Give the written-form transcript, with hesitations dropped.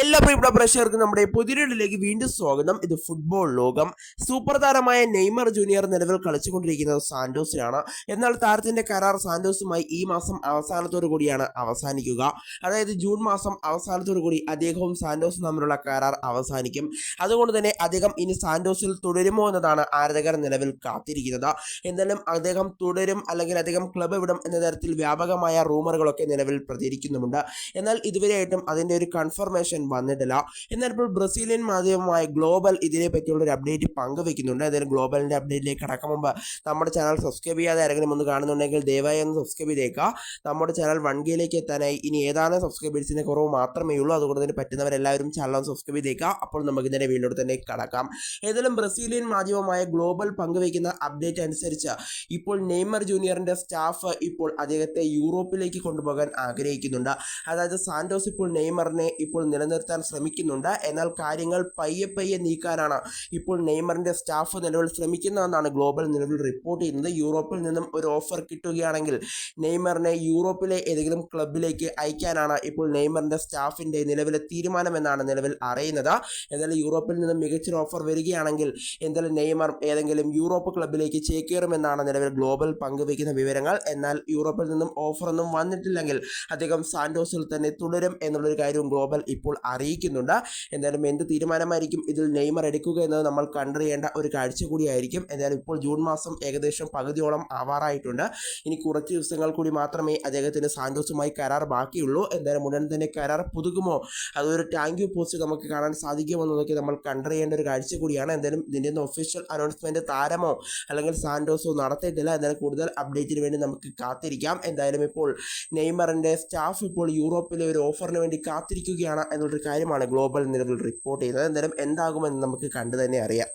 എല്ലാ പ്രിയപ്പെട്ട പ്രേക്ഷകർക്കും നമ്മുടെ പുതിയൊരിലേക്ക് വീണ്ടും സ്വാഗതം. ഇത് ഫുട്ബോൾ ലോകം. സൂപ്പർ താരമായ നെയ്മർ ജൂനിയർ നിലവിൽ കളിച്ചുകൊണ്ടിരിക്കുന്നത് സാന്റോസിലാണ്. എന്നാൽ താരത്തിന്റെ കരാർ സാന്റോസുമായി ഈ മാസം അവസാനത്തോടു കൂടിയാണ് അവസാനിക്കുക. അതായത് ജൂൺ മാസം അവസാനത്തോടു കൂടി അദ്ദേഹവും സാന്റോസും തമ്മിലുള്ള കരാർ അവസാനിക്കും. അതുകൊണ്ട് തന്നെ അദ്ദേഹം ഇനി സാന്റോസിൽ തുടരുമോ എന്നതാണ് ആരാധകർ നിലവിൽ കാത്തിരിക്കുന്നത്. എന്തായാലും അദ്ദേഹം തുടരും അല്ലെങ്കിൽ അദ്ദേഹം ക്ലബ് വിടും എന്ന തരത്തിൽ വ്യാപകമായ റൂമറുകളൊക്കെ നിലവിൽ പ്രചരിക്കുന്നുമുണ്ട്. എന്നാൽ ഇതുവരെയായിട്ടും അതിന്റെ ഒരു കൺഫർമേഷൻ വന്നിട്ടില്ല. എന്നാൽ ഇപ്പോൾ ബ്രസീലിയൻ മാധ്യമമായ ഗ്ലോബൽ ഇതിനെ പറ്റിയുള്ള ഒരു അപ്ഡേറ്റ് പങ്കുവെക്കുന്നുണ്ട്. അതായത് ഗ്ലോബലിന്റെ അപ്ഡേറ്റിലേക്ക് കടക്കും മുമ്പ് നമ്മുടെ ചാനൽ സബ്സ്ക്രൈബ് ചെയ്യാതെ ആരെങ്കിലും ഒന്ന് കാണുന്നുണ്ടെങ്കിൽ ദയവായി ഒന്ന് സബ്സ്ക്രൈബ് ചെയ്തേക്കുക. നമ്മുടെ ചാനൽ 1K എത്താനായി ഇനി ഏതാനും സബ്സ്ക്രൈബേഴ്സിന്റെ കുറവ് മാത്രമേ ഉള്ളൂ. അതുകൊണ്ട് തന്നെ പറ്റുന്നവരെല്ലാവരും ചാനൽ സബ്സ്ക്രൈബ് ചെയ്തേക്കുക. അപ്പോൾ നമുക്ക് ഇതിന്റെ വീഡിയോയിൽ തന്നെ കടക്കാം. ഏതായാലും ബ്രസീലിയൻ മാധ്യമമായ ഗ്ലോബൽ പങ്കുവെക്കുന്ന അപ്ഡേറ്റ് അനുസരിച്ച് ഇപ്പോൾ നെയ്മർ ജൂനിയറിന്റെ സ്റ്റാഫ് ഇപ്പോൾ അദ്ദേഹത്തെ യൂറോപ്പിലേക്ക് കൊണ്ടുപോകാൻ ആഗ്രഹിക്കുന്നുണ്ട്. അതായത് സാന്റോസ് ഇപ്പോൾ നെയ്മറിനെ ഇപ്പോൾ നിലനിർത്താൻ ശ്രമിക്കുന്നുണ്ട്. എന്നാൽ കാര്യങ്ങൾ പയ്യെ നീക്കാനാണ് ഇപ്പോൾ നെയ്മറിന്റെ സ്റ്റാഫ് നിലവിൽ ശ്രമിക്കുന്നതെന്നാണ് ഗ്ലോബൽ നിലവിൽ റിപ്പോർട്ട് ചെയ്യുന്നത്. യൂറോപ്പിൽ നിന്നും ഒരു ഓഫർ കിട്ടുകയാണെങ്കിൽ നെയ്മറിനെ യൂറോപ്പിലെ ഏതെങ്കിലും ക്ലബിലേക്ക് അയക്കാനാണ് ഇപ്പോൾ നെയ്മറിന്റെ സ്റ്റാഫിന്റെ നിലവിലെ തീരുമാനമെന്നാണ് നിലവിൽ അറിയുന്നത്. എന്തായാലും യൂറോപ്പിൽ നിന്നും മികച്ചൊരു ഓഫർ വരികയാണെങ്കിൽ എന്തായാലും നെയ്മർ ഏതെങ്കിലും യൂറോപ്പ് ക്ലബിലേക്ക് ചേക്കേറുമെന്നാണ് നിലവിൽ ഗ്ലോബൽ പങ്കുവയ്ക്കുന്ന വിവരങ്ങൾ. എന്നാൽ യൂറോപ്പിൽ നിന്നും ഓഫറൊന്നും വന്നിട്ടില്ലെങ്കിൽ അദ്ദേഹം സാന്റോസിൽ തന്നെ തുടരും എന്നുള്ളൊരു കാര്യവും ഗ്ലോബൽ ഇപ്പോൾ അറിയിക്കുന്നുണ്ട്. എന്തായാലും എന്ത് തീരുമാനമായിരിക്കും ഇതിൽ നെയ്മർ എടുക്കുക എന്നത് നമ്മൾ കണ്ടറിയേണ്ട ഒരു കാഴ്ച കൂടിയായിരിക്കും. എന്തായാലും ഇപ്പോൾ ജൂൺ മാസം ഏകദേശം പകുതിയോളം ആവാറായിട്ടുണ്ട്. ഇനി കുറച്ച് ദിവസങ്ങൾ കൂടി മാത്രമേ അദ്ദേഹത്തിന് സാന്റോസുമായി കരാർ ബാക്കിയുള്ളൂ. എന്തായാലും ഉടൻ തന്നെ കരാർ പുതുക്കുമോ അതൊരു താങ്ക് യു പോസ്റ്റ് നമുക്ക് കാണാൻ സാധിക്കുമോ എന്നതൊക്കെ നമ്മൾ കണ്ടറിയേണ്ട ഒരു കാഴ്ച കൂടിയാണ്. എന്തായാലും ഇതിൻ്റെ ഒഫീഷ്യൽ അനൗൺസ്മെന്റ് താരമോ അല്ലെങ്കിൽ സാന്റോസോ നടത്തിയിട്ടില്ല. എന്തായാലും കൂടുതൽ അപ്ഡേറ്റിന് വേണ്ടി നമുക്ക് കാത്തിരിക്കാം. എന്തായാലും ഇപ്പോൾ നെയ്മറിന്റെ സ്റ്റാഫ് ഇപ്പോൾ യൂറോപ്പിലെ ഒരു ഓഫറിന് വേണ്ടി കാത്തിരിക്കുകയാണ് എന്നുള്ളൊരു കാര്യമാണ് ഗ്ലോബൽ നിലവിൽ റിപ്പോർട്ട് ചെയ്യുന്നത്. എന്തായാലും എന്താകുമെന്ന് നമുക്ക് കണ്ടു തന്നെ അറിയാം.